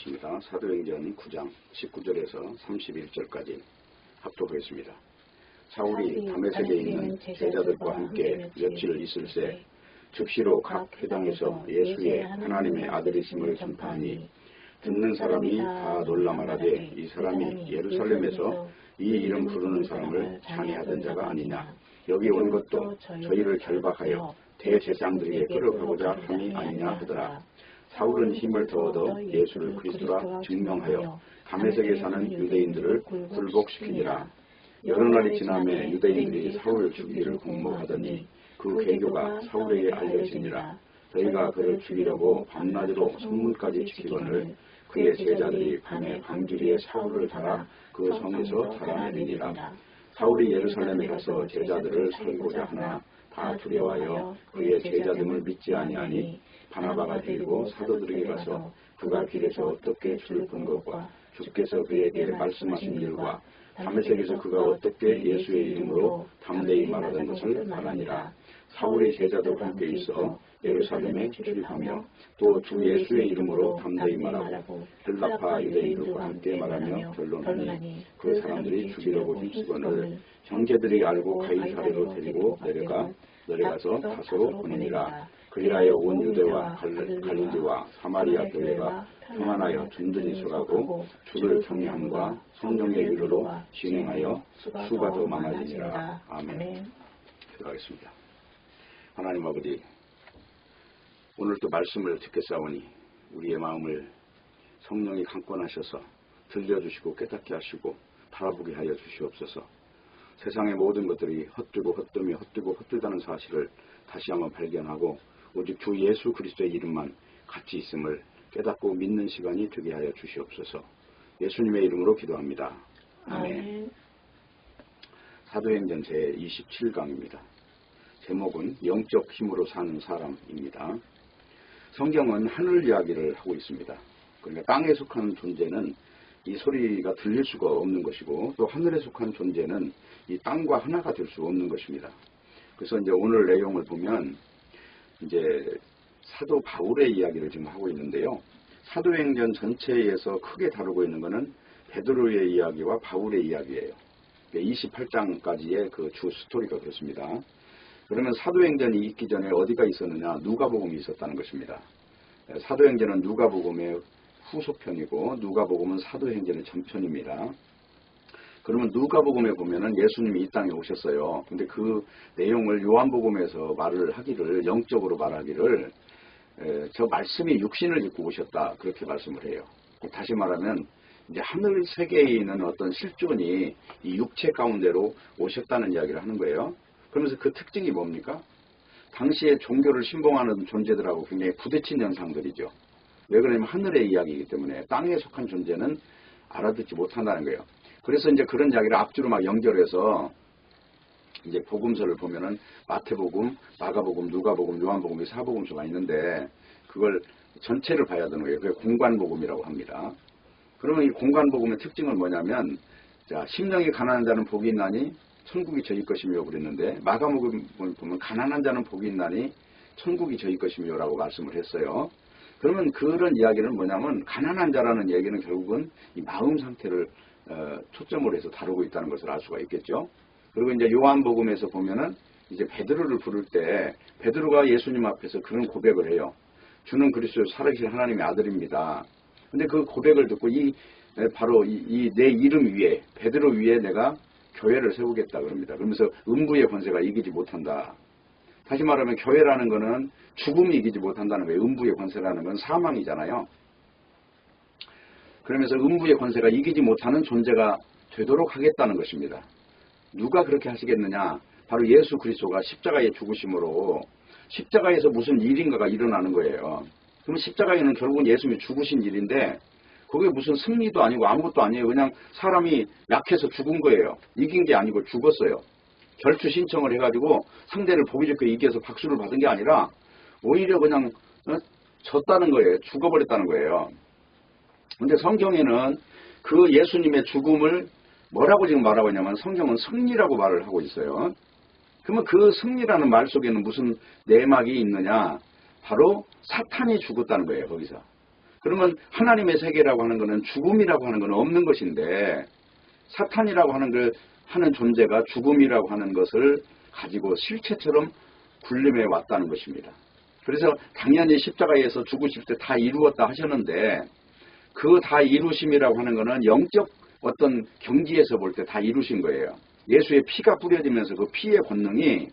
하겠습니다. 사도행전 9장 19절에서 31절까지 합독하겠습니다. 사울이 다메섹에 있는 제자들과 함께 며칠 있을새 즉시로 각 회당에서 예수의 하나님의 아들이심을 전파하니 듣는 사람이 다 놀라 말하되 이 사람이 예루살렘에서 이 이름 부르는 사람을 찬양하던 자가 아니냐. 여기 온 것도 저희를 결박하여 대제사장들에게 끌어가고자 함이 아니냐 하더라. 사울은 힘을 더 얻어 예수를 그리스도라 증명하여 다메섹에 사는 유대인들을 굴복시키니라. 여러 날이 지나매 유대인들이 사울을 죽이기를 공모하더니 그 계교가 사울에게 알려지니라. 저희가 그를 죽이려고 밤낮으로 성문까지 지키거늘 그의 제자들이 밤에 방주리에 사울을 달아 그 성에서 달아내리니라. 사울이 예루살렘에 가서 제자들을 살리고자 하나 다 두려워하여 그의 제자됨을 믿지 아니하니 바나바가 데리고 사도들에게 가서 그가 길에서 어떻게 줄을 본 것과 주께서 그에게 말씀하신 일과 다메섹에서 그가 어떻게 예수의 이름으로 담대히 말하던 것을 말하니라. 사울의 제자들과 함께 있어 예루살렘에 출입하며 또 주 예수의 이름으로 담대히 말하고 들라파 유대인들과 함께 말하며 변론하니 그 사람들이 죽이려고 힘쓰거늘 형제들이 알고 가이사랴로 데리고 내려가서 다소로 보내니라. 그리하여 온 유대와 갈릴리와 사마리아 교회가 평안하여 든든히 서가고 주를 경외함과 성령의 위로로 진행하여 수가 더 많아지니라. 아멘. 기도하겠습니다. 하나님 아버지, 오늘 또 말씀을 듣겠사오니 우리의 마음을 성령이 강권하셔서 들려주시고 깨닫게 하시고 바라보게 하여 주시옵소서. 세상의 모든 것들이 헛되고 헛되다는 사실을 다시 한번 발견하고 오직 주 예수 그리스도의 이름만 같이 있음을 깨닫고 믿는 시간이 되게 하여 주시옵소서. 예수님의 이름으로 기도합니다. 아멘. 사도행전 제27강입니다. 제목은 영적 힘으로 사는 사람입니다. 성경은 하늘 이야기를 하고 있습니다. 그러니까 땅에 속한 존재는 이 소리가 들릴 수가 없는 것이고 또 하늘에 속한 존재는 이 땅과 하나가 될 수 없는 것입니다. 그래서 이제 오늘 내용을 보면 이제 사도 바울의 이야기를 지금 하고 있는데요. 사도행전 전체에서 크게 다루고 있는 것은 베드로의 이야기와 바울의 이야기예요. 28장까지의 그 주 스토리가 그렇습니다. 그러면 사도행전이 있기 전에 어디가 있었느냐? 누가복음이 있었다는 것입니다. 사도행전은 누가복음의 후속편이고 누가복음은 사도행전의 전편입니다. 그러면 누가복음에 보면은 예수님이 이 땅에 오셨어요. 근데 그 내용을 요한복음에서 말을 하기를, 영적으로 말하기를 저 말씀이 육신을 입고 오셨다, 그렇게 말씀을 해요. 다시 말하면 이제 하늘 세계에 있는 어떤 실존이 이 육체 가운데로 오셨다는 이야기를 하는 거예요. 그러면서 그 특징이 뭡니까? 당시에 종교를 신봉하는 존재들하고 굉장히 부딪힌 현상들이죠. 왜 그러냐면 하늘의 이야기이기 때문에 땅에 속한 존재는 알아듣지 못한다는 거예요. 그래서 이제 그런 이야기를 앞뒤로 막 연결해서 이제 복음서를 보면은 마태복음, 마가복음, 누가복음, 요한복음이 사복음서가 있는데 그걸 전체를 봐야 되는 거예요. 그게 공관복음이라고 합니다. 그러면 이 공관복음의 특징은 뭐냐면, 자, 심령이 가난한 자는 복이 있나니 천국이 저희 것이며 그랬는데 마가복음을 보면 가난한 자는 복이 있나니 천국이 저희 것이며 라고 말씀을 했어요. 그러면 그런 이야기는 뭐냐면 가난한 자라는 얘기는 결국은 이 마음 상태를 초점으로 해서 다루고 있다는 것을 알 수가 있겠죠. 그리고 이제 요한복음에서 보면은 이제 베드로를 부를 때 베드로가 예수님 앞에서 그런 고백을 해요. 주는 그리스도 살아계신 하나님의 아들입니다. 근데 그 고백을 듣고 바로 내 이름 위에, 베드로 위에 내가 교회를 세우겠다 그럽니다. 그러면서 음부의 권세가 이기지 못한다. 다시 말하면 교회라는 것은 죽음이 이기지 못한다는 거예요. 음부의 권세라는 건 사망이잖아요. 그러면서 음부의 권세가 이기지 못하는 존재가 되도록 하겠다는 것입니다. 누가 그렇게 하시겠느냐? 바로 예수 그리스도가 십자가에 죽으심으로 십자가에서 무슨 일인가가 일어나는 거예요. 그럼 십자가에는 결국은 예수님이 죽으신 일인데 그게 무슨 승리도 아니고 아무것도 아니에요. 그냥 사람이 약해서 죽은 거예요. 이긴 게 아니고 죽었어요. 결투 신청을 해가지고 상대를 보기 좋게 이겨서 박수를 받은 게 아니라 오히려 그냥 졌다는 거예요. 죽어버렸다는 거예요. 근데 성경에는 그 예수님의 죽음을 뭐라고 지금 말하고 있냐면 성경은 승리라고 말을 하고 있어요. 그러면 그 승리라는 말 속에는 무슨 내막이 있느냐? 바로 사탄이 죽었다는 거예요. 거기서. 그러면 하나님의 세계라고 하는 것은 죽음이라고 하는 것은 없는 것인데 사탄이라고 하는 그 하는 존재가 죽음이라고 하는 것을 가지고 실체처럼 군림해 왔다는 것입니다. 그래서 당연히 십자가에서 죽으실 때 다 이루었다 하셨는데 그 다 이루심이라고 하는 것은 영적 어떤 경지에서 볼 때 다 이루신 거예요. 예수의 피가 뿌려지면서 그 피의 권능이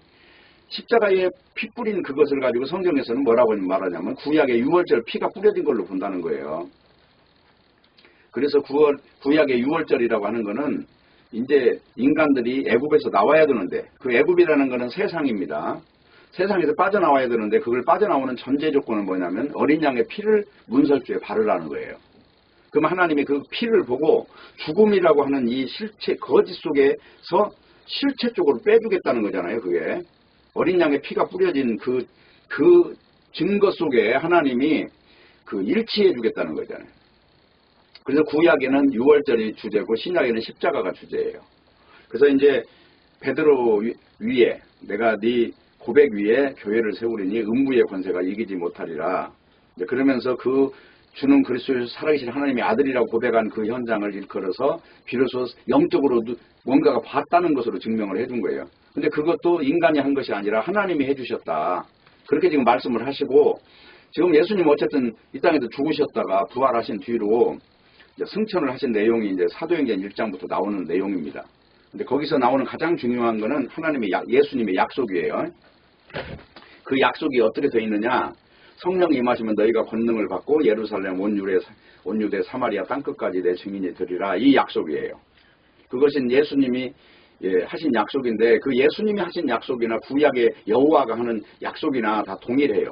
십자가에 피 뿌린 그것을 가지고 성경에서는 뭐라고 말하냐면 구약의 유월절 피가 뿌려진 걸로 본다는 거예요. 그래서 구약의 유월절이라고 하는 것은 이제 인간들이 애굽에서 나와야 되는데 그 애굽이라는 것은 세상입니다. 세상에서 빠져나와야 되는데 그걸 빠져나오는 전제 조건은 뭐냐면 어린 양의 피를 문설주에 바르라는 거예요. 그럼 하나님이 그 피를 보고 죽음이라고 하는 이 실체 거짓 속에서 실체 쪽으로 빼주겠다는 거잖아요. 그게 어린 양의 피가 뿌려진 그 증거 속에 하나님이 그 일치해 주겠다는 거잖아요. 그래서 구약에는 유월절이 주제고 신약에는 십자가가 주제예요. 그래서 이제 베드로 위에 내가 네 고백 위에 교회를 세우리니 음부의 권세가 이기지 못하리라. 그러면서 그 주는 그리스도에서 살아계신 하나님의 아들이라고 고백한 그 현장을 일컬어서 비로소 영적으로 뭔가가 봤다는 것으로 증명을 해준 거예요. 근데 그것도 인간이 한 것이 아니라 하나님이 해주셨다. 그렇게 지금 말씀을 하시고 지금 예수님 어쨌든 이 땅에서 죽으셨다가 부활하신 뒤로 승천을 하신 내용이 이제 사도행전 1장부터 나오는 내용입니다. 근데 거기서 나오는 가장 중요한 거는 하나님의 예수님의 약속이에요. 그 약속이 어떻게 되어 있느냐? 성령이 임하시면 너희가 권능을 받고 예루살렘 온 유대 사마리아 땅끝까지 내 증인이 되리라. 이 약속이에요. 그것은 예수님이 하신 약속인데 그 예수님이 하신 약속이나 구약의 여호와가 하는 약속이나 다 동일해요.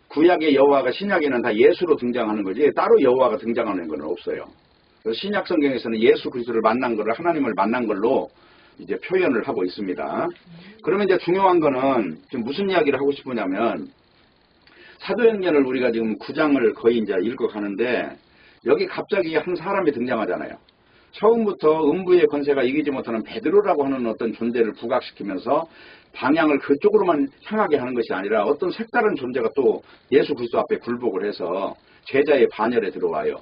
구약의 여호와가 신약에는 다 예수로 등장하는 거지 따로 여호와가 등장하는 건 없어요. 그래서 신약 성경에서는 예수 그리스도를 만난 거를 하나님을 만난 걸로 이제 표현을 하고 있습니다. 그러면 이제 중요한 거는 지금 무슨 이야기를 하고 싶으냐면 사도행전을 우리가 지금 9장을 거의 이제 읽어가는데 여기 갑자기 한 사람이 등장하잖아요. 처음부터 음부의 권세가 이기지 못하는 베드로라고 하는 어떤 존재를 부각시키면서 방향을 그쪽으로만 향하게 하는 것이 아니라 어떤 색다른 존재가 또 예수 그리스도 앞에 굴복을 해서 제자의 반열에 들어와요.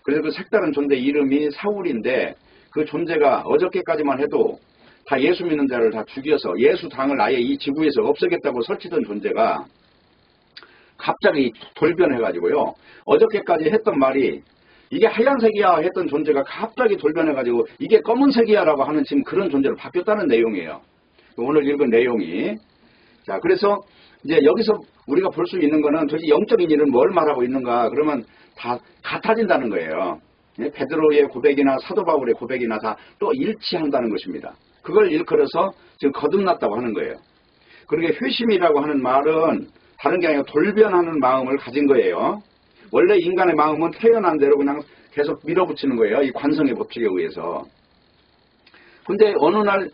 그래서 그 색다른 존재 이름이 사울인데 그 존재가 어저께까지만 해도 다 예수 믿는 자를 다 죽여서 예수 당을 아예 이 지구에서 없애겠다고 설치던 존재가 갑자기 돌변해가지고요. 어저께까지 했던 말이 이게 하얀색이야 했던 존재가 갑자기 돌변해가지고 이게 검은색이야라고 하는 지금 그런 존재로 바뀌었다는 내용이에요. 오늘 읽은 내용이. 자, 그래서 이제 여기서 우리가 볼 수 있는 거는 도대체 영적인 일은 뭘 말하고 있는가 그러면 다 같아진다는 거예요. 베드로의 고백이나 사도 바울의 고백이나 다 또 일치한다는 것입니다. 그걸 일컬어서 지금 거듭났다고 하는 거예요. 그러니까 회심이라고 하는 말은 다른 게 아니라 돌변하는 마음을 가진 거예요. 원래 인간의 마음은 태어난 대로 그냥 계속 밀어붙이는 거예요. 이 관성의 법칙에 의해서. 근데 어느 날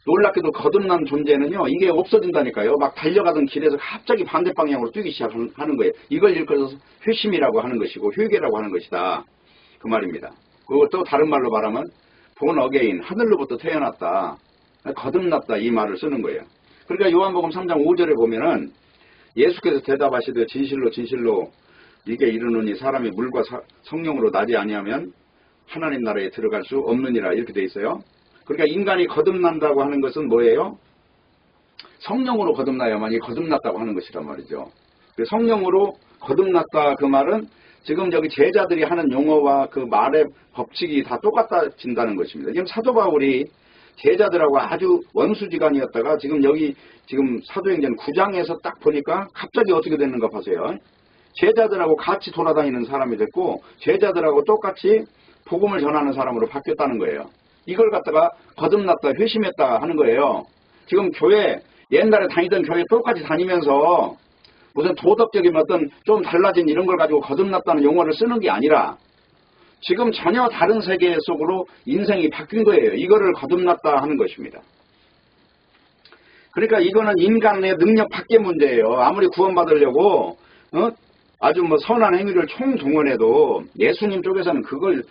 놀랍게도 거듭난 존재는요. 이게 없어진다니까요. 막 달려가던 길에서 갑자기 반대 방향으로 뛰기 시작하는 거예요. 이걸 일컬어서 회심이라고 하는 것이고 회개라고 하는 것이다. 그 말입니다. 그것도 다른 말로 말하면 born again, 하늘로부터 태어났다. 거듭났다 이 말을 쓰는 거예요. 그러니까 요한복음 3장 5절에 보면은 예수께서 대답하시되 진실로 진실로 이게 이르노니 사람이 물과 성령으로 나지 아니하면 하나님 나라에 들어갈 수 없느니라 이렇게 돼 있어요. 그러니까 인간이 거듭난다고 하는 것은 뭐예요? 성령으로 거듭나야만이 거듭났다고 하는 것이란 말이죠. 성령으로 거듭났다 그 말은 지금 여기 제자들이 하는 용어와 그 말의 법칙이 다 똑같아진다는 것입니다. 지금 사도 바울이 제자들하고 아주 원수지간이었다가 지금 여기 지금 사도행전 9장에서 딱 보니까 갑자기 어떻게 됐는가 보세요. 제자들하고 같이 돌아다니는 사람이 됐고 제자들하고 똑같이 복음을 전하는 사람으로 바뀌었다는 거예요. 이걸 갖다가 거듭났다 회심했다 하는 거예요. 지금 교회 옛날에 다니던 교회 똑같이 다니면서 무슨 도덕적인 어떤 좀 달라진 이런 걸 가지고 거듭났다는 용어를 쓰는 게 아니라 지금 전혀 다른 세계 속으로 인생이 바뀐 거예요. 이거를 거듭났다 하는 것입니다. 그러니까 이거는 인간의 능력 밖의 문제예요. 아무리 구원받으려고 아주 뭐 선한 행위를 총동원해도 예수님 쪽에서는 그걸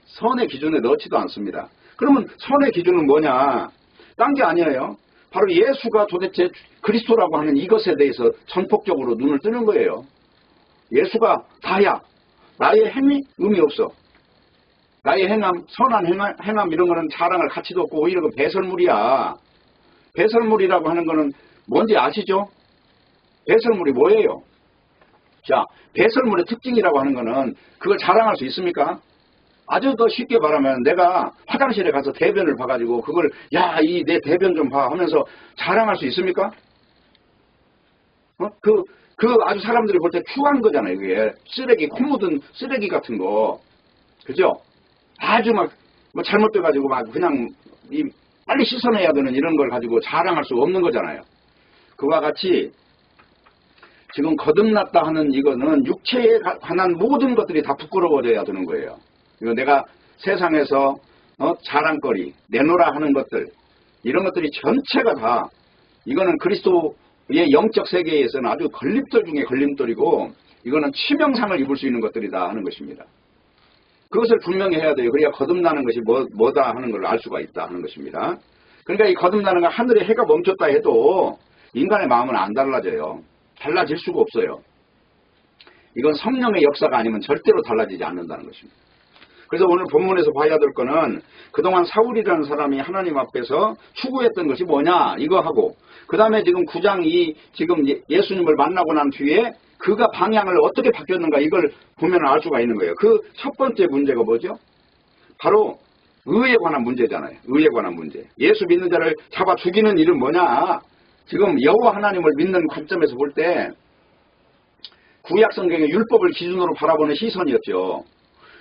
선의 기준에 넣지도 않습니다. 그러면 선의 기준은 뭐냐? 딴 게 아니에요. 바로 예수가 도대체 그리스도라고 하는 이것에 대해서 전폭적으로 눈을 뜨는 거예요. 예수가 다야. 나의 행위 의미 없어. 나의 행함, 선한 행함 이런 거는 자랑할 가치도 없고 오히려 그 배설물이야. 배설물이라고 하는 거는 뭔지 아시죠? 배설물이 뭐예요? 자, 배설물의 특징이라고 하는 거는 그걸 자랑할 수 있습니까? 아주 더 쉽게 말하면 내가 화장실에 가서 대변을 봐가지고 그걸 야, 이 내 대변 좀 봐 하면서 자랑할 수 있습니까? 그 아주 사람들이 볼 때 추한 거잖아요. 그게 쓰레기, 코 묻은 쓰레기 같은 거. 그죠? 아주 막 뭐 잘못돼가지고 막 그냥 빨리 씻어내야 되는 이런 걸 가지고 자랑할 수 없는 거잖아요. 그와 같이 지금 거듭났다 하는 이거는 육체에 관한 모든 것들이 다 부끄러워져야 되는 거예요. 이거 내가 세상에서 자랑거리, 내놓으라 하는 것들 이런 것들이 전체가 다 이거는 그리스도의 영적 세계에서는 아주 걸림돌 중에 걸림돌이고 이거는 치명상을 입을 수 있는 것들이다 하는 것입니다. 그것을 분명히 해야 돼요. 그래야 거듭나는 것이 뭐다 하는 걸 알 수가 있다 하는 것입니다. 그러니까 이 거듭나는 건 하늘의 해가 멈췄다 해도 인간의 마음은 안 달라져요. 달라질 수가 없어요. 이건 성령의 역사가 아니면 절대로 달라지지 않는다는 것입니다. 그래서 오늘 본문에서 봐야 될 거는 그동안 사울이라는 사람이 하나님 앞에서 추구했던 것이 뭐냐 이거 하고 그 다음에 지금 9장 지금 예수님을 만나고 난 뒤에 그가 방향을 어떻게 바뀌었는가 이걸 보면 알 수가 있는 거예요. 그 첫 번째 문제가 뭐죠? 바로 의에 관한 문제잖아요. 의에 관한 문제. 예수 믿는 자를 잡아 죽이는 일은 뭐냐? 지금 여호와 하나님을 믿는 관점에서 볼 때 구약 성경의 율법을 기준으로 바라보는 시선이었죠.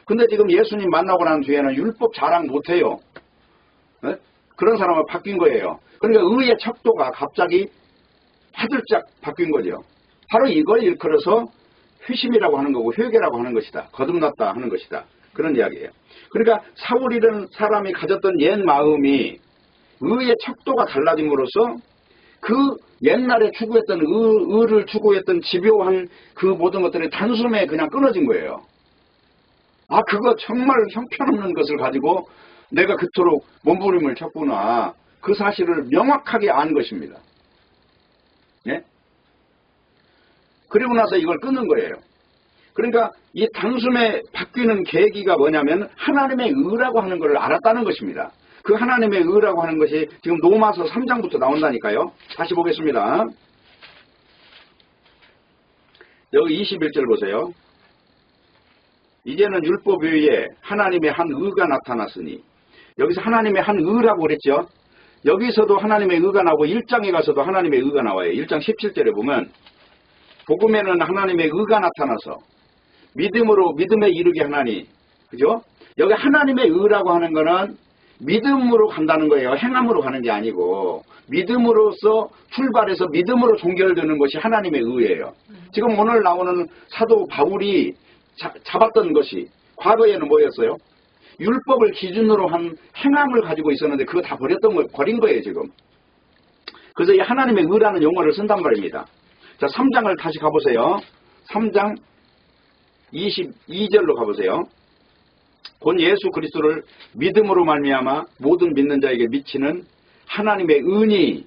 근데 지금 예수님 만나고 난 뒤에는 율법 자랑 못해요. 네? 그런 사람은 바뀐 거예요. 그러니까 의의 척도가 갑자기 화들짝 바뀐 거죠. 바로 이걸 일컬어서 회심이라고 하는 거고 회개라고 하는 것이다. 거듭났다 하는 것이다. 그런 이야기예요. 그러니까 사울이라는 사람이 가졌던 옛 마음이 의의 척도가 달라짐으로써 그 옛날에 추구했던 의를 추구했던 집요한 그 모든 것들이 단숨에 그냥 끊어진 거예요. 아, 그거 정말 형편없는 것을 가지고 내가 그토록 몸부림을 쳤구나. 그 사실을 명확하게 안 것입니다. 예? 그리고 나서 이걸 끊는 거예요. 그러니까 이 단숨에 바뀌는 계기가 뭐냐면 하나님의 의라고 하는 것을 알았다는 것입니다. 그 하나님의 의라고 하는 것이 지금 로마서 3장부터 나온다니까요. 다시 보겠습니다. 여기 21절 보세요. 이제는 율법 외에 하나님의 한 의가 나타났으니 여기서 하나님의 한 의라고 그랬죠. 여기서도 하나님의 의가 나오고 1장에 가서도 하나님의 의가 나와요. 1장 17절에 보면 복음에는 하나님의 의가 나타나서 믿음으로 믿음에 이르게 하나니 그죠? 여기 하나님의 의라고 하는 거는 믿음으로 간다는 거예요. 행함으로 가는 게 아니고 믿음으로서 출발해서 믿음으로 종결되는 것이 하나님의 의예요. 지금 오늘 나오는 사도 바울이 잡았던 것이 과거에는 뭐였어요? 율법을 기준으로 한 행함을 가지고 있었는데 그거 다 버린 거예요 지금. 그래서 이 하나님의 의라는 용어를 쓴단 말입니다. 자, 3장을 다시 가보세요. 3장 22절로 가보세요. 곧 예수 그리스도를 믿음으로 말미암아 모든 믿는 자에게 미치는 하나님의 은이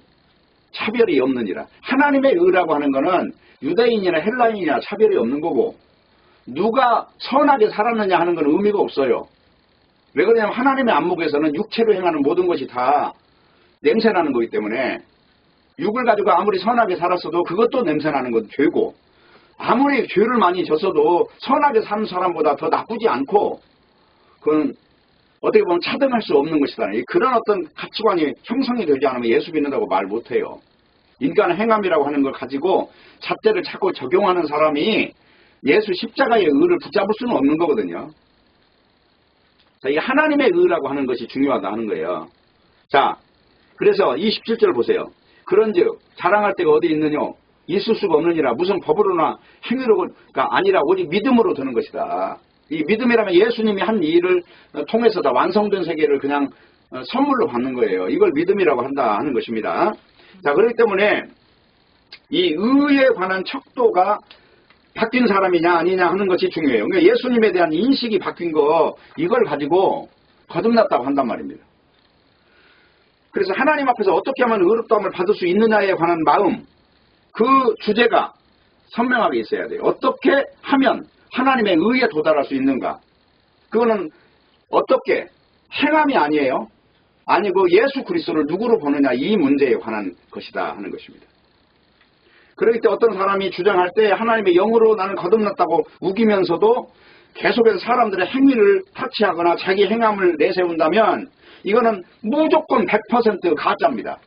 차별이 없느니라. 하나님의 의라고 하는 거는 유대인이나 헬라인이나 차별이 없는 거고 누가 선하게 살았느냐 하는 건 의미가 없어요. 왜 그러냐면 하나님의 안목에서는 육체로 행하는 모든 것이 다 냄새나는 거기 때문에 육을 가지고 아무리 선하게 살았어도 그것도 냄새나는 건 죄고 아무리 죄를 많이 졌어도 선하게 사는 사람보다 더 나쁘지 않고 그건 어떻게 보면 차등할 수 없는 것이다. 그런 어떤 가치관이 형성이 되지 않으면 예수 믿는다고 말 못해요. 인간의 행함이라고 하는 걸 가지고 잣대를 자꾸 적용하는 사람이 예수 십자가의 의를 붙잡을 수는 없는 거거든요. 자, 이 하나님의 의라고 하는 것이 중요하다 하는 거예요. 자, 그래서 27절 보세요. 그런즉 자랑할 데가 어디 있느냐? 있을 수가 없느니라. 무슨 법으로나 행위로가 아니라 오직 믿음으로 되는 것이다. 이 믿음이라면 예수님이 한 일을 통해서 다 완성된 세계를 그냥 선물로 받는 거예요. 이걸 믿음이라고 한다 하는 것입니다. 자, 그렇기 때문에 이 의에 관한 척도가 바뀐 사람이냐 아니냐 하는 것이 중요해요. 그러니까 예수님에 대한 인식이 바뀐 거 이걸 가지고 거듭났다고 한단 말입니다. 그래서 하나님 앞에서 어떻게 하면 의롭다함을 받을 수 있느냐에 관한 마음 그 주제가 선명하게 있어야 돼요. 어떻게 하면 하나님의 의에 도달할 수 있는가? 그거는 어떻게 행함이 아니에요. 아니고 예수 그리스도를 누구로 보느냐 이 문제에 관한 것이다 하는 것입니다. 그렇기 때문에 어떤 사람이 주장할 때 하나님의 영으로 나는 거듭났다고 우기면서도 계속해서 사람들의 행위를 타치하거나 자기 행함을 내세운다면 이거는 무조건 100% 가짜입니다.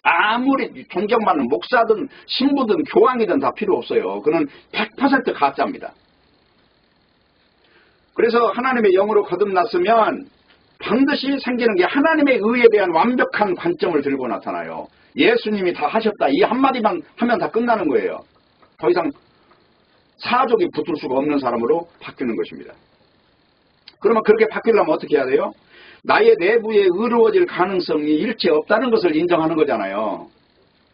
아무리 존경받는 목사든 신부든 교황이든 다 필요 없어요. 그는 100% 가짜입니다. 그래서 하나님의 영으로 거듭났으면 반드시 생기는 게 하나님의 의에 대한 완벽한 관점을 들고 나타나요. 예수님이 다 하셨다. 이 한마디만 하면 다 끝나는 거예요. 더 이상 사족이 붙을 수가 없는 사람으로 바뀌는 것입니다. 그러면 그렇게 바뀌려면 어떻게 해야 돼요? 나의 내부에 의로워질 가능성이 일체 없다는 것을 인정하는 거잖아요.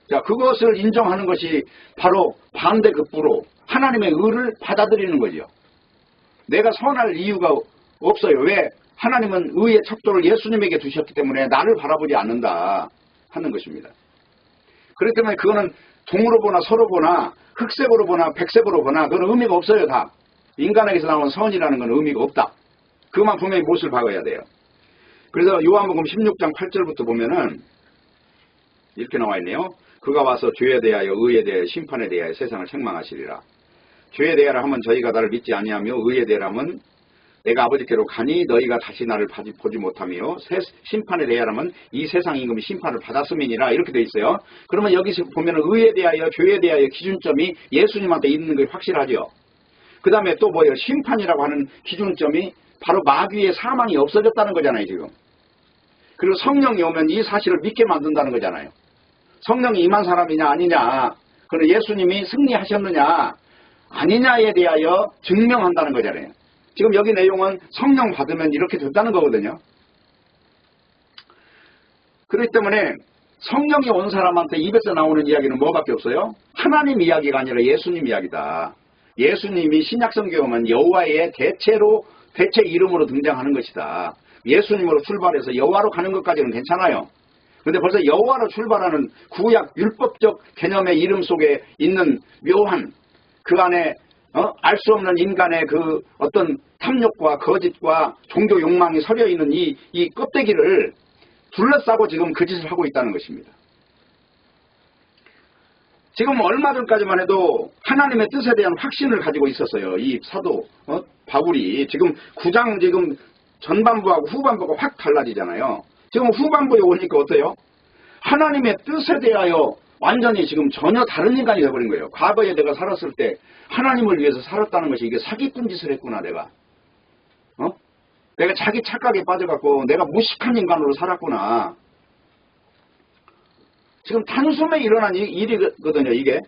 자, 그것을 인정하는 것이 바로 반대급부로 하나님의 의를 받아들이는 거죠. 내가 선할 이유가 없어요. 왜? 하나님은 의의 척도를 예수님에게 두셨기 때문에 나를 바라보지 않는다 하는 것입니다. 그렇기 때문에 그거는 동으로 보나 서로 보나 흑색으로 보나 백색으로 보나 그건 의미가 없어요. 다. 인간에게서 나온 선이라는 건 의미가 없다. 그것만 분명히 못을 박아야 돼요. 그래서 요한복음 16장 8절부터 보면은 이렇게 나와 있네요. 그가 와서 죄에 대하여 의에 대하여 심판에 대하여 세상을 책망하시리라. 죄에 대하여 하면 저희가 나를 믿지 아니하며 의에 대하여 하면 내가 아버지께로 가니 너희가 다시 나를 보지 못하며 심판에 대하여는 이 세상 임금이 심판을 받았음이니라 이렇게 돼 있어요. 그러면 여기서 보면 의에 대하여 죄에 대하여 기준점이 예수님한테 있는 게 확실하죠. 그 다음에 또 뭐예요? 심판이라고 하는 기준점이 바로 마귀의 사망이 없어졌다는 거잖아요. 지금. 그리고 성령이 오면 이 사실을 믿게 만든다는 거잖아요. 성령이 임한 사람이냐 아니냐, 그리고 예수님이 승리하셨느냐 아니냐에 대하여 증명한다는 거잖아요. 지금 여기 내용은 성령 받으면 이렇게 됐다는 거거든요. 그렇기 때문에 성령이 온 사람한테 입에서 나오는 이야기는 뭐밖에 없어요? 하나님 이야기가 아니라 예수님 이야기다. 예수님이 신약성경에 오면 여호와의 대체 이름으로 등장하는 것이다. 예수님으로 출발해서 여호와로 가는 것까지는 괜찮아요. 그런데 벌써 여호와로 출발하는 구약 율법적 개념의 이름 속에 있는 묘한 그 안에 알 수 없는 인간의 그 어떤 탐욕과 거짓과 종교 욕망이 서려 있는 이 껍데기를 둘러싸고 지금 그 짓을 하고 있다는 것입니다. 지금 얼마 전까지만 해도 하나님의 뜻에 대한 확신을 가지고 있었어요. 이 사도 바울이 지금 9장 지금 전반부하고 후반부가 확 달라지잖아요. 지금 후반부에 오니까 어때요? 하나님의 뜻에 대하여 완전히 지금 전혀 다른 인간이 되어버린 거예요. 과거에 내가 살았을 때 하나님을 위해서 살았다는 것이 이게 사기꾼 짓을 했구나 내가. 내가 자기 착각에 빠져갖고 내가 무식한 인간으로 살았구나. 지금 단숨에 일어난 일이거든요. 이게.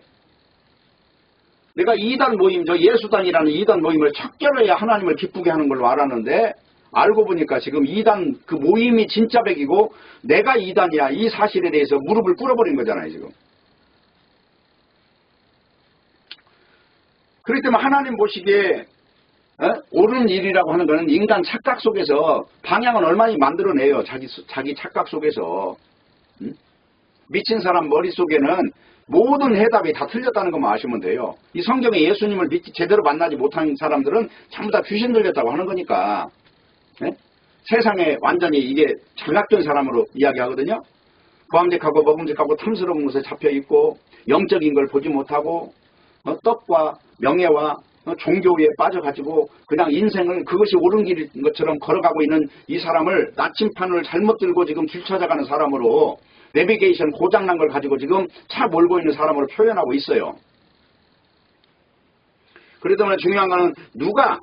내가 이단 모임, 저 예수단이라는 이단 모임을 척결해야 하나님을 기쁘게 하는 걸로 알았는데 알고 보니까 지금 이단 그 모임이 진짜 백이고 내가 이단이야 이 사실에 대해서 무릎을 꿇어버린 거잖아요. 지금. 그렇기 때문에 하나님 보시기에 옳은 일이라고 하는 것은 인간 착각 속에서 방향은 얼마나 만들어내요. 자기 착각 속에서. 미친 사람 머릿속에는 모든 해답이 다 틀렸다는 것만 아시면 돼요. 이 성경에 예수님을 제대로 만나지 못한 사람들은 전부 다 귀신 들렸다고 하는 거니까. 세상에 완전히 이게 장악된 사람으로 이야기하거든요. 고함직하고 먹음직하고 탐스러운 것에 잡혀있고 영적인 걸 보지 못하고 떡과 명예와 종교에 빠져가지고 그냥 인생을 그것이 옳은 길인 것처럼 걸어가고 있는 이 사람을 나침판을 잘못 들고 지금 길 찾아가는 사람으로 내비게이션 고장난 걸 가지고 지금 차 몰고 있는 사람으로 표현하고 있어요. 그렇기 때문에 중요한 거는 누가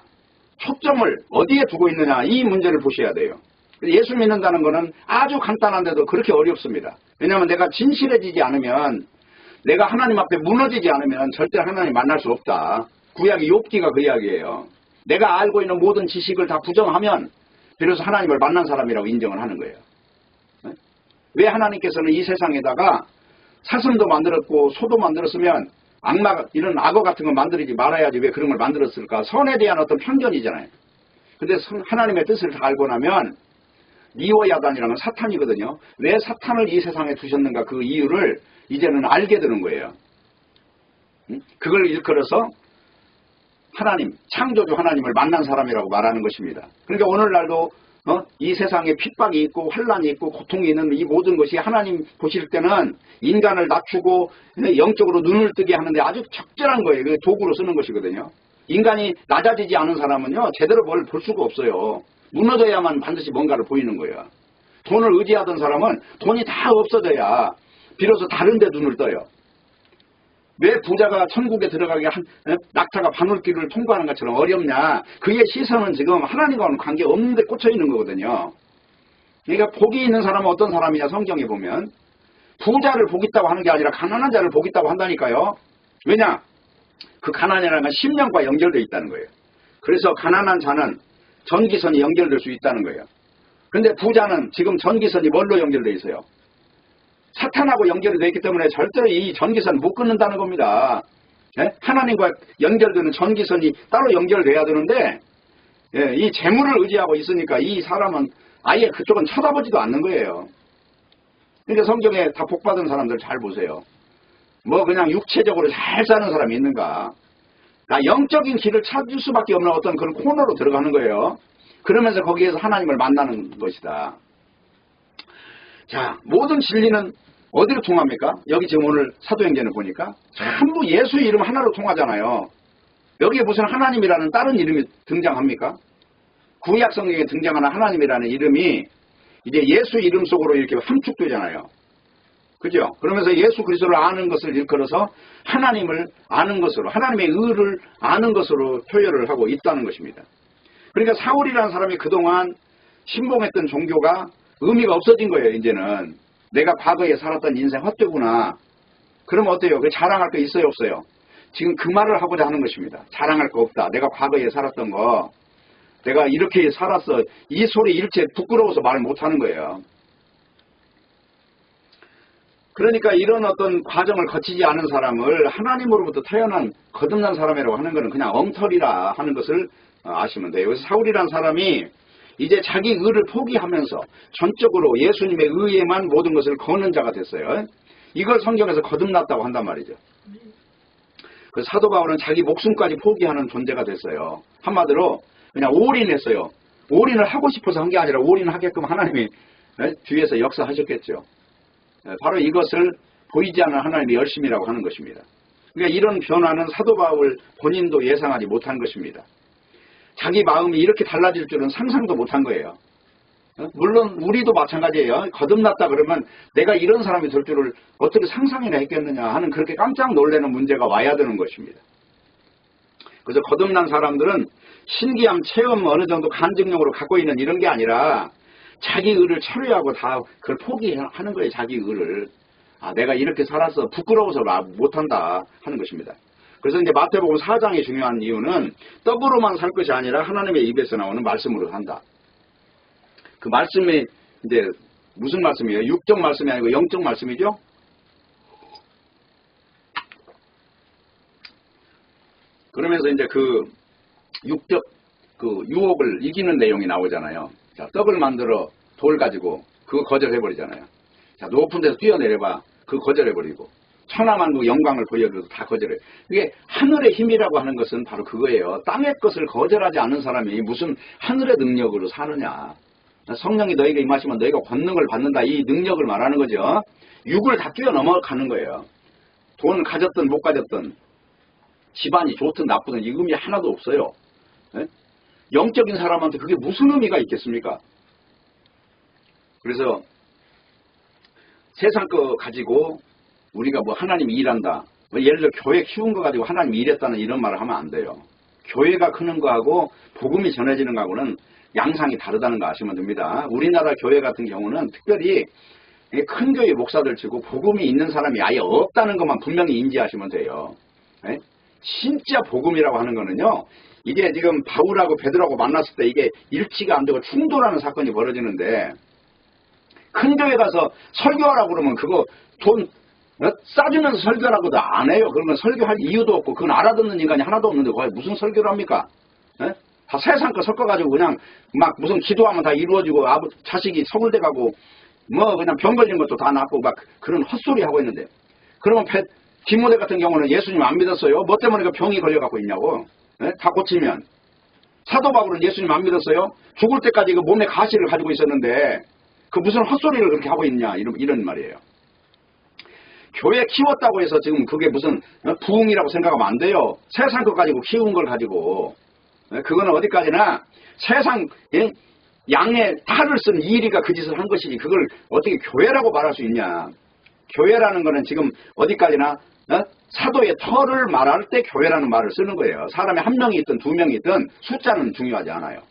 초점을 어디에 두고 있느냐 이 문제를 보셔야 돼요. 예수 믿는다는 거는 아주 간단한데도 그렇게 어렵습니다. 왜냐하면 내가 진실해지지 않으면 내가 하나님 앞에 무너지지 않으면 절대 하나님 만날 수 없다. 구약의 욥기가 그 이야기예요. 내가 알고 있는 모든 지식을 다 부정하면 비로소 하나님을 만난 사람이라고 인정을 하는 거예요. 왜 하나님께서는 이 세상에다가 사슴도 만들었고 소도 만들었으면 이런 악어 같은 거 만들지 말아야지 왜 그런 걸 만들었을까? 선에 대한 어떤 편견이잖아요. 근데 하나님의 뜻을 다 알고 나면 니오야단이라는 건 사탄이거든요. 왜 사탄을 이 세상에 두셨는가 그 이유를 이제는 알게 되는 거예요. 그걸 일컬어서 하나님, 창조주 하나님을 만난 사람이라고 말하는 것입니다. 그러니까 오늘날도 이 세상에 핍박이 있고 환란이 있고 고통이 있는 이 모든 것이 하나님 보실 때는 인간을 낮추고 영적으로 눈을 뜨게 하는데 아주 적절한 거예요. 그 도구로 쓰는 것이거든요. 인간이 낮아지지 않은 사람은요, 제대로 뭘 볼 수가 없어요. 무너져야만 반드시 뭔가를 보이는 거예요. 돈을 의지하던 사람은 돈이 다 없어져야 비로소 다른 데 눈을 떠요. 왜 부자가 천국에 들어가게 낙타가 바늘길을 통과하는 것처럼 어렵냐? 그의 시선은 지금 하나님과는 관계없는데 꽂혀 있는 거거든요. 그러니까 복이 있는 사람은 어떤 사람이냐? 성경에 보면 부자를 복있다고 하는 게 아니라 가난한 자를 복있다고 한다니까요. 왜냐? 그 가난이라는 건 심령과 연결되어 있다는 거예요. 그래서 가난한 자는 전기선이 연결될 수 있다는 거예요. 그런데 부자는 지금 전기선이 뭘로 연결되어 있어요? 사탄하고 연결이 되어 있기 때문에 절대로 이 전기선 못 끊는다는 겁니다. 예? 하나님과 연결되는 전기선이 따로 연결돼야 되는데 이 재물을 의지하고 있으니까 이 사람은 아예 그쪽은 쳐다보지도 않는 거예요. 그러니까 성경에 다 복받은 사람들 잘 보세요. 뭐 그냥 육체적으로 잘 사는 사람이 있는가? 영적인 길을 찾을 수밖에 없는 어떤 그런 코너로 들어가는 거예요. 그러면서 거기에서 하나님을 만나는 것이다. 자, 모든 진리는 어디로 통합니까? 여기 지금 오늘 사도행전을 보니까 전부 예수의 이름 하나로 통하잖아요. 여기에 무슨 하나님이라는 다른 이름이 등장합니까? 구약 성경에 등장하는 하나님이라는 이름이 이제 예수 이름 속으로 이렇게 함축되잖아요. 그죠? 그러면서 예수 그리스도를 아는 것을 일컬어서 하나님을 아는 것으로, 하나님의 의를 아는 것으로 표현을 하고 있다는 것입니다. 그러니까 사울이라는 사람이 그동안 신봉했던 종교가 의미가 없어진 거예요. 이제는 내가 과거에 살았던 인생 헛되구나. 그러면 어때요? 그 자랑할 거 있어요, 없어요? 지금 그 말을 하고자 하는 것입니다. 자랑할 거 없다. 내가 과거에 살았던 거, 내가 이렇게 살았어. 이 소리 일체 부끄러워서 말 못하는 거예요. 그러니까 이런 어떤 과정을 거치지 않은 사람을 하나님으로부터 태어난 거듭난 사람이라고 하는 것은 그냥 엉터리라 하는 것을 아시면 돼요. 그래서 사울이라는 사람이 이제 자기 의를 포기하면서 전적으로 예수님의 의에만 모든 것을 거는 자가 됐어요. 이걸 성경에서 거듭났다고 한단 말이죠. 그래서 사도 바울은 자기 목숨까지 포기하는 존재가 됐어요. 한마디로 그냥 올인했어요. 올인을 하고 싶어서 한 게 아니라 올인하게끔 하나님이 뒤에서 역사하셨겠죠. 바로 이것을 보이지 않는 하나님의 열심이라고 하는 것입니다. 그러니까 이런 변화는 사도 바울 본인도 예상하지 못한 것입니다. 자기 마음이 이렇게 달라질 줄은 상상도 못한 거예요. 물론 우리도 마찬가지예요. 거듭났다 그러면 내가 이런 사람이 될 줄을 어떻게 상상이나 했겠느냐 하는 그렇게 깜짝 놀라는 문제가 와야 되는 것입니다. 그래서 거듭난 사람들은 신기함, 체험 어느 정도 간증력으로 갖고 있는 이런 게 아니라 자기 의를 철회하고 다 그걸 포기하는 거예요. 자기 의를. 내가 이렇게 살았어. 부끄러워서 못한다 하는 것입니다. 그래서 이제 마태복음 4장이 중요한 이유는 떡으로만 살 것이 아니라 하나님의 입에서 나오는 말씀으로 산다. 그 말씀이 이제 무슨 말씀이에요? 육적 말씀이 아니고 영적 말씀이죠? 그러면서 이제 그 육적 그 유혹을 이기는 내용이 나오잖아요. 자, 떡을 만들어 돌 가지고 그거 거절해버리잖아요. 자, 높은 데서 뛰어내려봐. 그거 거절해버리고. 천하만국 영광을 보여줘도 다 거절해. 이게 하늘의 힘이라고 하는 것은 바로 그거예요. 땅의 것을 거절하지 않는 사람이 무슨 하늘의 능력으로 사느냐. 성령이 너에게 임하시면 너희가 권능을 받는다. 이 능력을 말하는 거죠. 육을 다 뛰어넘어가는 거예요. 돈 가졌든 못 가졌든 집안이 좋든 나쁘든 이 의미 하나도 없어요. 네? 영적인 사람한테 그게 무슨 의미가 있겠습니까? 그래서 세상 거 가지고 우리가 뭐 하나님이 일한다. 뭐 예를 들어 교회 키운 거 가지고 하나님이 일했다는 이런 말을 하면 안 돼요. 교회가 크는 거하고 복음이 전해지는 거하고는 양상이 다르다는 거 아시면 됩니다. 우리나라 교회 같은 경우는 특별히 큰 교회 목사들 치고 복음이 있는 사람이 아예 없다는 것만 분명히 인지하시면 돼요. 네? 진짜 복음이라고 하는 거는요. 이게 지금 바울하고 베드로하고 만났을 때 이게 일치가 안 되고 충돌하는 사건이 벌어지는데 큰 교회 가서 설교하라고 그러면 그거 돈 싸주면서 설교라고도 안 해요. 그러면 설교할 이유도 없고 그건 알아듣는 인간이 하나도 없는데 무슨 설교를 합니까? 네? 다 세상 거 섞어가지고 그냥 막 무슨 기도하면 다 이루어지고 자식이 서울대 가고 뭐 그냥 병 걸린 것도 다 낫고 막 그런 헛소리 하고 있는데 그러면 디모데 같은 경우는 예수님 안 믿었어요. 뭐 때문에 그 병이 걸려갖고 있냐고. 네? 다 고치면. 사도 바울은 예수님 안 믿었어요. 죽을 때까지 그 몸에 가시를 가지고 있었는데 그 무슨 헛소리를 그렇게 하고 있냐 이런 말이에요. 교회 키웠다고 해서 지금 그게 무슨 부흥이라고 생각하면 안 돼요. 세상 것 가지고 키운 걸 가지고. 그거는 어디까지나 세상 양의 탈을 쓴 이리가 그 짓을 한 것이지 그걸 어떻게 교회라고 말할 수 있냐. 교회라는 거는 지금 어디까지나 사도의 터를 말할 때 교회라는 말을 쓰는 거예요. 사람이 한 명이 있든 두 명이 있든 숫자는 중요하지 않아요.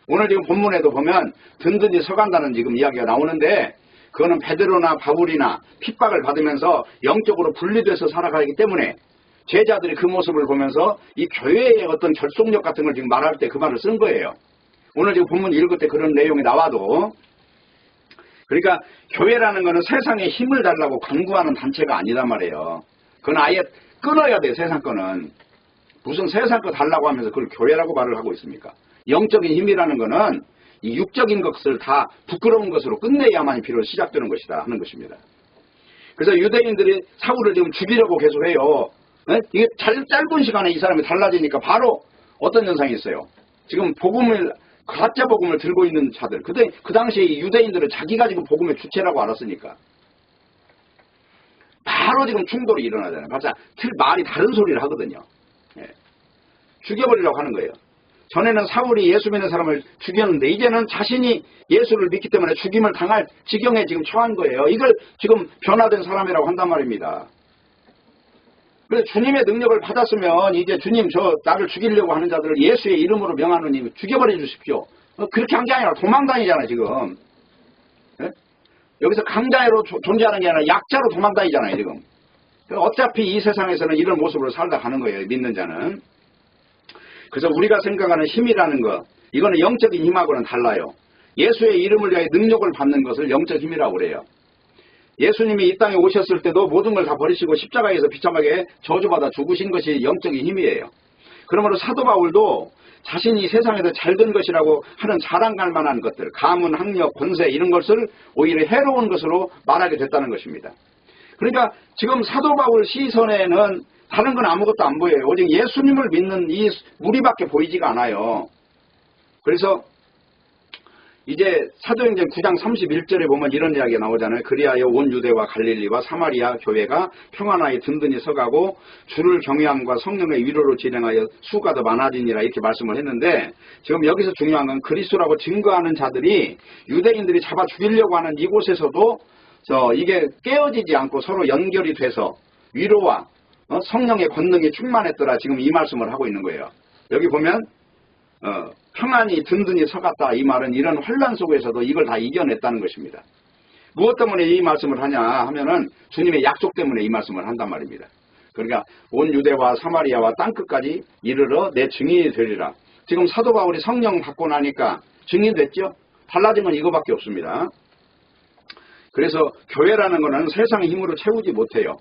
오늘 지금 본문에도 보면 든든히 서간다는 지금 이야기가 나오는데 그거는 베드로나 바울이나 핍박을 받으면서 영적으로 분리돼서 살아가기 때문에 제자들이 그 모습을 보면서 이 교회의 어떤 결속력 같은 걸 지금 말할 때 그 말을 쓴 거예요. 오늘 지금 본문 읽을 때 그런 내용이 나와도 그러니까 교회라는 거는 세상에 힘을 달라고 강구하는 단체가 아니란 말이에요. 그건 아예 끊어야 돼요. 세상 거는. 무슨 세상 거 달라고 하면서 그걸 교회라고 말을 하고 있습니까? 영적인 힘이라는 거는 이 육적인 것을 다 부끄러운 것으로 끝내야만 비로소 시작되는 것이다 하는 것입니다. 그래서 유대인들이 사울을 지금 죽이려고 계속해요. 네? 이게 짧은 시간에 이 사람이 달라지니까 바로 어떤 현상이 있어요. 지금 가짜 복음을 들고 있는 자들. 그 당시에 이 유대인들은 자기가 지금 복음의 주체라고 알았으니까. 바로 지금 충돌이 일어나잖아요. 맞아. 말이 다른 소리를 하거든요. 예. 죽여버리려고 하는 거예요. 전에는 사울이 예수 믿는 사람을 죽였는데 이제는 자신이 예수를 믿기 때문에 죽임을 당할 지경에 지금 처한 거예요. 이걸 지금 변화된 사람이라고 한단 말입니다. 그래서 주님의 능력을 받았으면 이제 주님 나를 죽이려고 하는 자들을 예수의 이름으로 명하노니 죽여버려 주십시오. 그렇게 한 게 아니라 도망다니잖아요 지금. 네? 여기서 강자로 존재하는 게 아니라 약자로 도망다니잖아요 지금. 어차피 이 세상에서는 이런 모습으로 살다 가는 거예요 믿는 자는. 그래서 우리가 생각하는 힘이라는 것 이거는 영적인 힘하고는 달라요. 예수의 이름을 위하여 능력을 받는 것을 영적 힘이라고 그래요. 예수님이 이 땅에 오셨을 때도 모든 걸 다 버리시고 십자가에서 비참하게 저주받아 죽으신 것이 영적인 힘이에요. 그러므로 사도 바울도 자신이 세상에서 잘된 것이라고 하는 자랑할 만한 것들, 가문, 학력, 권세 이런 것을 오히려 해로운 것으로 말하게 됐다는 것입니다. 그러니까 지금 사도 바울 시선에는 다른 건 아무것도 안 보여요. 오직 예수님을 믿는 이 무리밖에 보이지가 않아요. 그래서 이제 사도행전 9장 31절에 보면 이런 이야기가 나오잖아요. 그리하여 온 유대와 갈릴리와 사마리아 교회가 평안하여 든든히 서가고 주를 경외함과 성령의 위로로 진행하여 수가 더 많아지니라 이렇게 말씀을 했는데 지금 여기서 중요한 건 그리스도라고 증거하는 자들이 유대인들이 잡아 죽이려고 하는 이곳에서도 이게 깨어지지 않고 서로 연결이 돼서 위로와 성령의 권능이 충만했더라 지금 이 말씀을 하고 있는 거예요. 여기 보면 평안히 든든히 서갔다 이 말은 이런 환란 속에서도 이걸 다 이겨냈다는 것입니다. 무엇 때문에 이 말씀을 하냐 하면은 주님의 약속 때문에 이 말씀을 한단 말입니다. 그러니까 온 유대와 사마리아와 땅끝까지 이르러 내 증인이 되리라. 지금 사도 바울이 성령 받고 나니까 증인됐죠. 달라진 건 이거밖에 없습니다. 그래서 교회라는 거는 세상의 힘으로 채우지 못해요.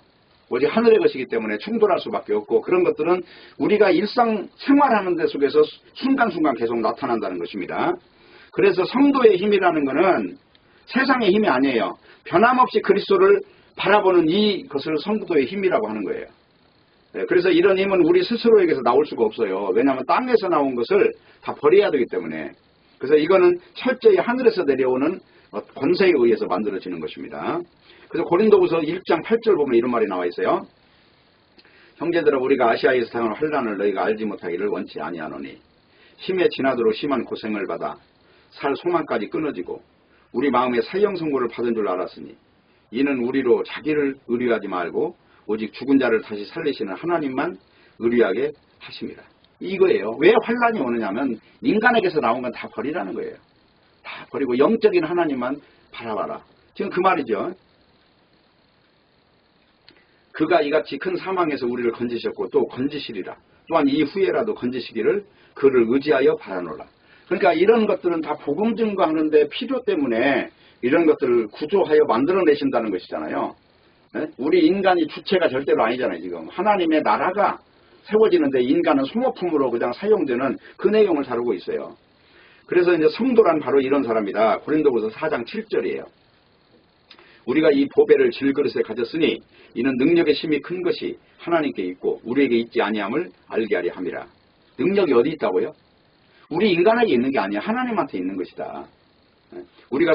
오직 하늘의 것이기 때문에 충돌할 수밖에 없고 그런 것들은 우리가 일상 생활하는 데 속에서 순간순간 계속 나타난다는 것입니다. 그래서 성도의 힘이라는 것은 세상의 힘이 아니에요. 변함없이 그리스도를 바라보는 이것을 성도의 힘이라고 하는 거예요. 그래서 이런 힘은 우리 스스로에게서 나올 수가 없어요. 왜냐하면 땅에서 나온 것을 다 버려야 되기 때문에. 그래서 이거는 철저히 하늘에서 내려오는 권세에 의해서 만들어지는 것입니다. 그래서 고린도후서 1장 8절 보면 이런 말이 나와 있어요. 형제들아 우리가 아시아에서 당한 환난을 너희가 알지 못하기를 원치 아니하노니 힘에 지나도록 심한 고생을 받아 살 소망까지 끊어지고 우리 마음에 사형 선고를 받은 줄 알았으니 이는 우리로 자기를 의뢰하지 말고 오직 죽은 자를 다시 살리시는 하나님만 의뢰하게 하심이라. 이거예요. 왜 환난이 오느냐면 인간에게서 나온 건 다 버리라는 거예요. 다 버리고 영적인 하나님만 바라봐라. 지금 그 말이죠. 그가 이같이 큰 사망에서 우리를 건지셨고 또 건지시리라. 또한 이후에라도 건지시기를 그를 의지하여 바라노라. 그러니까 이런 것들은 다 복음 증거하는데 필요 때문에 이런 것들을 구조하여 만들어내신다는 것이잖아요. 네? 우리 인간이 주체가 절대로 아니잖아요. 지금 하나님의 나라가 세워지는데 인간은 소모품으로 그냥 사용되는 그 내용을 다루고 있어요. 그래서 이제 성도란 바로 이런 사람이다. 고린도후서 4장 7절이에요. 우리가 이 보배를 질그릇에 가졌으니 이는 능력의 힘이 큰 것이 하나님께 있고 우리에게 있지 아니함을 알게 하려 함이라. 능력이 어디 있다고요? 우리 인간에게 있는 게 아니야. 하나님한테 있는 것이다. 우리가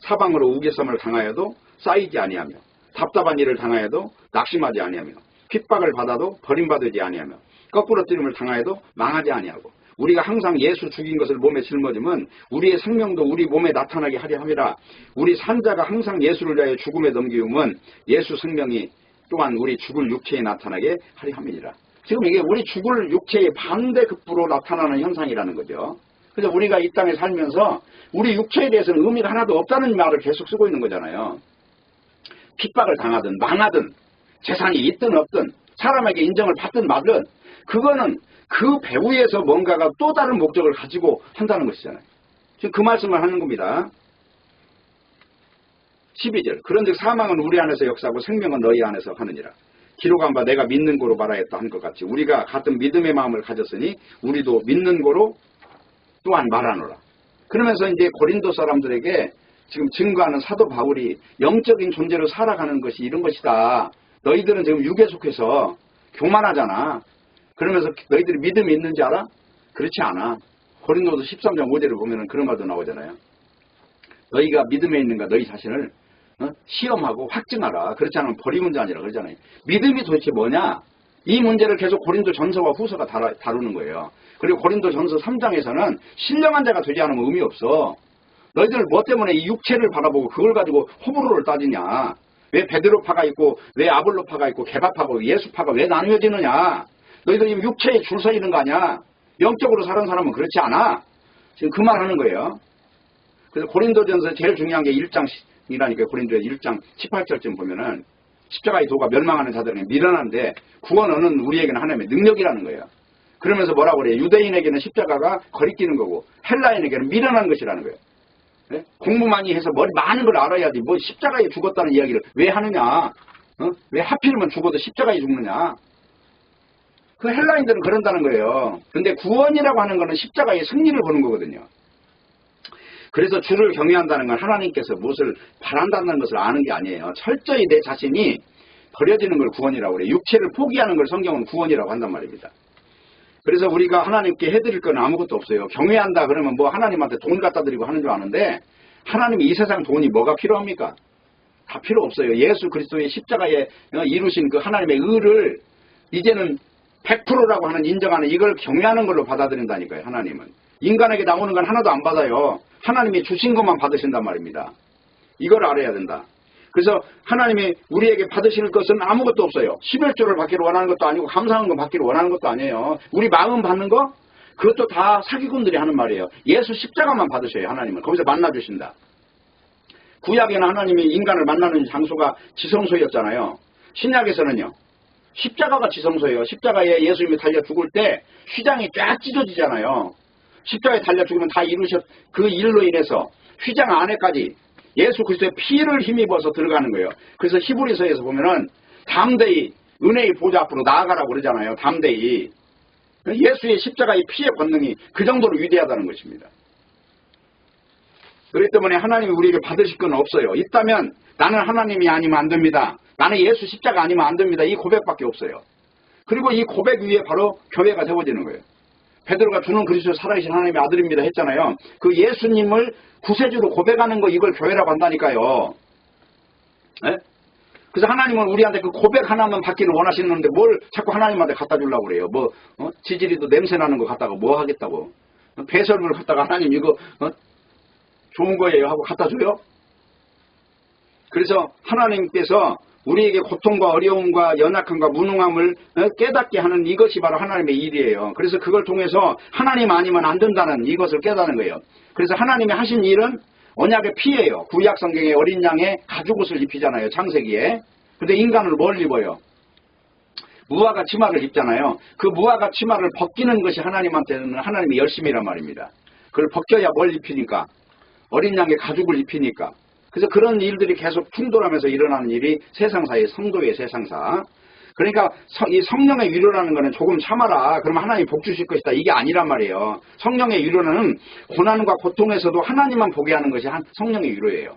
사방으로 우겨쌈을 당하여도 쌓이지 아니하며 답답한 일을 당하여도 낙심하지 아니하며 핍박을 받아도 버림받지 아니하며 거꾸로 뜨림을 당하여도 망하지 아니하고 우리가 항상 예수 죽인 것을 몸에 짊어지면 우리의 생명도 우리 몸에 나타나게 하려 함이라. 우리 산자가 항상 예수를 위하여 죽음에 넘기우면 예수 생명이 또한 우리 죽을 육체에 나타나게 하려 함이니라. 지금 이게 우리 죽을 육체의 반대급부로 나타나는 현상이라는 거죠. 그래서 우리가 이 땅에 살면서 우리 육체에 대해서는 의미가 하나도 없다는 말을 계속 쓰고 있는 거잖아요. 핍박을 당하든 망하든 재산이 있든 없든 사람에게 인정을 받든 말든 그거는 그 배후에서 뭔가가 또 다른 목적을 가지고 한다는 것이잖아요. 지금 그 말씀을 하는 겁니다. 12절 그런즉 사망은 우리 안에서 역사하고 생명은 너희 안에서 하느니라. 기록한 바 내가 믿는 고로 말하였다 한 것 같이 우리가 같은 믿음의 마음을 가졌으니 우리도 믿는 고로 또한 말하노라. 그러면서 이제 고린도 사람들에게 지금 증거하는 사도 바울이 영적인 존재로 살아가는 것이 이런 것이다. 너희들은 지금 육에 속해서 교만하잖아. 그러면서 너희들이 믿음이 있는지 알아? 그렇지 않아. 고린도서 13장 5절을 보면 그런 말도 나오잖아요. 너희가 믿음에 있는가 너희 자신을 시험하고 확증하라. 그렇지 않으면 버리는 자 아니라 그러잖아요. 믿음이 도대체 뭐냐? 이 문제를 계속 고린도 전서와 후서가 다루는 거예요. 그리고 고린도 전서 3장에서는 신령한 자가 되지 않으면 의미 없어. 너희들 뭐 때문에 이 육체를 바라보고 그걸 가지고 호불호를 따지냐? 왜 베드로파가 있고 왜 아볼로파가 있고 개바파고 예수파가 왜 나뉘어지느냐? 너희들 지금 육체에 줄 서 있는 거 아니야? 영적으로 사는 사람은 그렇지 않아? 지금 그 말 하는 거예요. 그래서 고린도전서 제일 중요한 게 1장이라니까 고린도 1장 18절쯤 보면은 십자가의 도가 멸망하는 자들에게 미련한데 구원은 우리에게는 하나님의 능력이라는 거예요. 그러면서 뭐라고 그래요? 유대인에게는 십자가가 거리끼는 거고 헬라인에게는 미련한 것이라는 거예요. 네? 공부 많이 해서 많은 걸 알아야지 뭐 십자가에 죽었다는 이야기를 왜 하느냐? 왜 하필이면 죽어도 십자가에 죽느냐? 그 헬라인들은 그런다는 거예요. 근데 구원이라고 하는 거는 십자가의 승리를 보는 거거든요. 그래서 주를 경외한다는 건 하나님께서 무엇을 바란다는 것을 아는 게 아니에요. 철저히 내 자신이 버려지는 걸 구원이라고 그래요. 육체를 포기하는 걸 성경은 구원이라고 한단 말입니다. 그래서 우리가 하나님께 해드릴 건 아무것도 없어요. 경외한다 그러면 뭐 하나님한테 돈 갖다 드리고 하는 줄 아는데 하나님이 이 세상 돈이 뭐가 필요합니까? 다 필요 없어요. 예수 그리스도의 십자가에 이루신 그 하나님의 의를 이제는 100%라고 하는 인정하는 이걸 경외하는 걸로 받아들인다니까요. 하나님은. 인간에게 나오는 건 하나도 안 받아요. 하나님이 주신 것만 받으신단 말입니다. 이걸 알아야 된다. 그래서 하나님이 우리에게 받으실 것은 아무것도 없어요. 11조를 받기를 원하는 것도 아니고 감사한 거 받기를 원하는 것도 아니에요. 우리 마음 받는 거 그것도 다 사기꾼들이 하는 말이에요. 예수 십자가만 받으셔요. 하나님은. 거기서 만나주신다. 구약에는 하나님이 인간을 만나는 장소가 지성소였잖아요. 신약에서는요. 십자가가 지성소예요. 십자가에 예수님이 달려 죽을 때 휘장이 쫙 찢어지잖아요. 십자가에 달려 죽으면 다 이루셨 그 일로 인해서 휘장 안에까지 예수 그리스도의 피를 힘입어서 들어가는 거예요. 그래서 히브리서에서 보면은 담대히 은혜의 보좌 앞으로 나아가라고 그러잖아요. 담대히. 예수의 십자가의 피의 권능이 그 정도로 위대하다는 것입니다. 그렇기 때문에 하나님이 우리에게 받으실 건 없어요. 있다면 나는 하나님이 아니면 안 됩니다. 나는 예수 십자가 아니면 안 됩니다. 이 고백밖에 없어요. 그리고 이 고백 위에 바로 교회가 세워지는 거예요. 베드로가 주는 그리스도 살아계신 하나님의 아들입니다 했잖아요. 그 예수님을 구세주로 고백하는 거 이걸 교회라고 한다니까요. 네? 그래서 하나님은 우리한테 그 고백 하나만 받기를 원하시는데 뭘 자꾸 하나님한테 갖다 주려고 그래요. 뭐 지지리도 냄새 나는 거 갖다가 뭐 하겠다고. 배설물 갖다가 하나님 이거 좋은 거예요 하고 갖다 줘요. 그래서 하나님께서 우리에게 고통과 어려움과 연약함과 무능함을 깨닫게 하는 이것이 바로 하나님의 일이에요. 그래서 그걸 통해서 하나님 아니면 안 된다는 이것을 깨닫는 거예요. 그래서 하나님이 하신 일은 언약의 피예요. 구약 성경에 어린 양의 가죽옷을 입히잖아요. 창세기에. 근데 인간을 뭘 입어요? 무화과 치마를 입잖아요. 그 무화과 치마를 벗기는 것이 하나님한테는 하나님의 열심이란 말입니다. 그걸 벗겨야 뭘 입히니까? 어린 양의 가죽을 입히니까. 그래서 그런 일들이 계속 충돌하면서 일어나는 일이 세상사의 성도의 세상사. 그러니까 이 성령의 위로라는 거는 조금 참아라. 그러면 하나님이 복 주실 것이다. 이게 아니란 말이에요. 성령의 위로는 고난과 고통에서도 하나님만 보게 하는 것이 성령의 위로예요.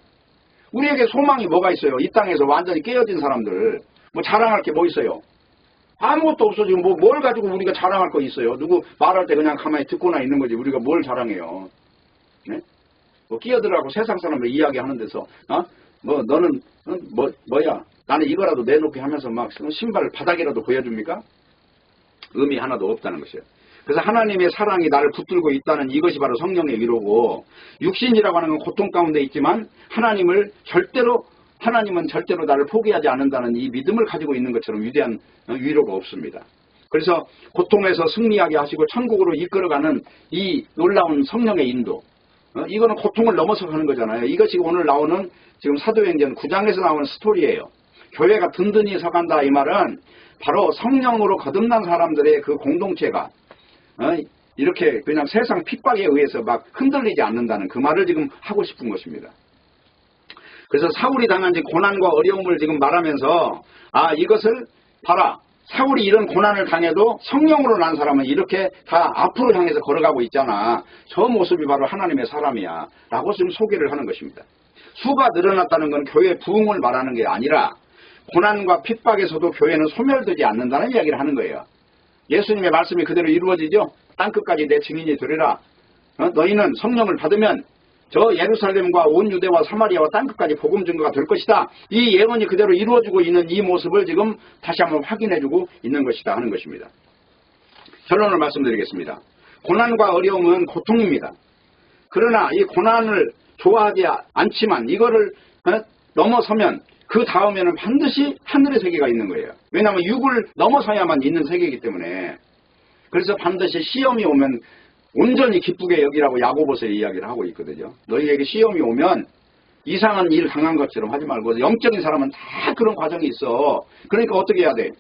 우리에게 소망이 뭐가 있어요? 이 땅에서 완전히 깨어진 사람들. 뭐 자랑할 게 뭐 있어요? 아무것도 없어. 지금 뭘 가지고 우리가 자랑할 거 있어요? 누구 말할 때 그냥 가만히 듣고나 있는 거지. 우리가 뭘 자랑해요? 네? 뭐 끼어들라고 세상 사람들 이야기하는 데서, 뭐 너는 뭐야? 나는 이거라도 내놓게 하면서 막 신발 바닥이라도 보여줍니까? 의미 하나도 없다는 것이에요. 그래서 하나님의 사랑이 나를 붙들고 있다는 이것이 바로 성령의 위로고, 육신이라고 하는 건 고통 가운데 있지만 하나님은 절대로 나를 포기하지 않는다는 이 믿음을 가지고 있는 것처럼 위대한 위로가 없습니다. 그래서 고통에서 승리하게 하시고 천국으로 이끌어가는 이 놀라운 성령의 인도, 이거는 고통을 넘어서 가는 거잖아요. 이것이 오늘 나오는 지금 사도행전 9장에서 나오는 스토리예요. 교회가 든든히 서간다 이 말은 바로 성령으로 거듭난 사람들의 그 공동체가 이렇게 그냥 세상 핍박에 의해서 막 흔들리지 않는다는 그 말을 지금 하고 싶은 것입니다. 그래서 사울이 당한 고난과 어려움을 지금 말하면서 이것을 봐라. 사울이 이런 고난을 당해도 성령으로 난 사람은 이렇게 다 앞으로 향해서 걸어가고 있잖아. 저 모습이 바로 하나님의 사람이야 라고 지금 소개를 하는 것입니다. 수가 늘어났다는 건 교회의 부흥을 말하는 게 아니라 고난과 핍박에서도 교회는 소멸되지 않는다는 이야기를 하는 거예요. 예수님의 말씀이 그대로 이루어지죠. 땅끝까지 내 증인이 되리라. 너희는 성령을 받으면 저 예루살렘과 온 유대와 사마리아와 땅끝까지 복음 증거가 될 것이다. 이 예언이 그대로 이루어지고 있는 이 모습을 지금 다시 한번 확인해주고 있는 것이다 하는 것입니다. 결론을 말씀드리겠습니다. 고난과 어려움은 고통입니다. 그러나 이 고난을 좋아하지 않지만 이거를 넘어서면 그 다음에는 반드시 하늘의 세계가 있는 거예요. 왜냐하면 육을 넘어서야만 있는 세계이기 때문에. 그래서 반드시 시험이 오면 온전히 기쁘게 여기라고 야고보서에 이야기를 하고 있거든요. 너희에게 시험이 오면 이상한 일 당한 것처럼 하지 말고, 영적인 사람은 다 그런 과정이 있어. 그러니까 어떻게 해야 돼?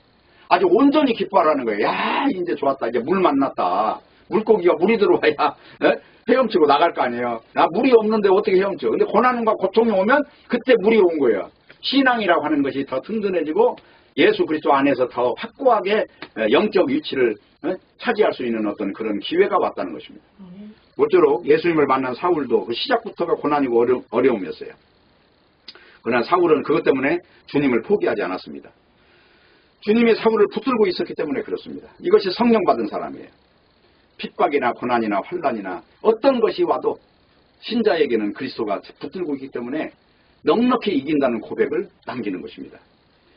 아주 온전히 기뻐하라는 거예요. 야, 이제 좋았다. 이제 물 만났다. 물고기가 물이 들어와야 헤엄치고 나갈 거 아니에요. 물이 없는데 어떻게 헤엄쳐? 근데 고난과 고통이 오면 그때 물이 온 거예요. 신앙이라고 하는 것이 더 든든해지고 예수 그리스도 안에서 더 확고하게 영적 위치를 차지할 수 있는 어떤 그런 기회가 왔다는 것입니다. 모쪼록 예수님을 만난 사울도 그 시작부터가 고난이고 어려움이었어요. 그러나 사울은 그것 때문에 주님을 포기하지 않았습니다. 주님이 사울을 붙들고 있었기 때문에 그렇습니다. 이것이 성령 받은 사람이에요. 핍박이나 고난이나 환난이나 어떤 것이 와도 신자에게는 그리스도가 붙들고 있기 때문에 넉넉히 이긴다는 고백을 남기는 것입니다.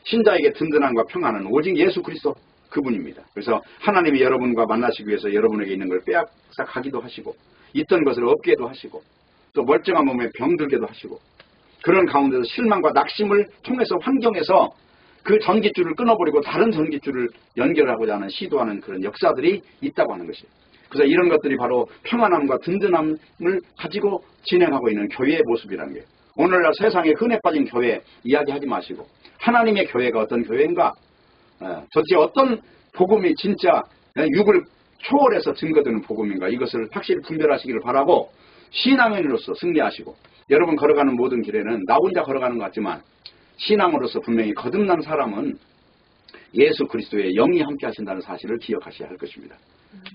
신자에게 든든함과 평안은 오직 예수 그리스도 그분입니다. 그래서 하나님이 여러분과 만나시기 위해서 여러분에게 있는 걸 빼앗아 가기도 하시고, 있던 것을 없게도 하시고, 또 멀쩡한 몸에 병들게도 하시고, 그런 가운데서 실망과 낙심을 통해서 환경에서 그 전깃줄을 끊어버리고 다른 전깃줄을 연결하고자 하는 시도하는 그런 역사들이 있다고 하는 것이에요. 그래서 이런 것들이 바로 평안함과 든든함을 가지고 진행하고 있는 교회의 모습이라는 거예요. 오늘날 세상에 흔해 빠진 교회 이야기하지 마시고 하나님의 교회가 어떤 교회인가, 도대체 어떤 복음이 진짜 육을 초월해서 증거되는 복음인가, 이것을 확실히 분별하시기를 바라고 신앙인으로서 승리하시고, 여러분 걸어가는 모든 길에는 나 혼자 걸어가는 것 같지만 신앙으로서 분명히 거듭난 사람은 예수 그리스도의 영이 함께 하신다는 사실을 기억하셔야 할 것입니다.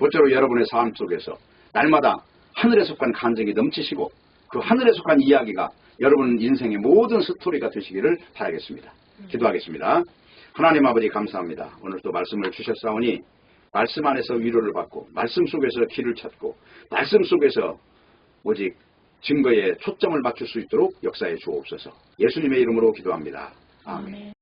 모쪼록 여러분의 삶 속에서 날마다 하늘에 속한 간증이 넘치시고 그 하늘에 속한 이야기가 여러분 인생의 모든 스토리가 되시기를 바라겠습니다. 기도하겠습니다. 하나님 아버지 감사합니다. 오늘 또 말씀을 주셨사오니 말씀 안에서 위로를 받고 말씀 속에서 길을 찾고 말씀 속에서 오직 증거에 초점을 맞출 수 있도록 역사해 주옵소서. 예수님의 이름으로 기도합니다. 아멘.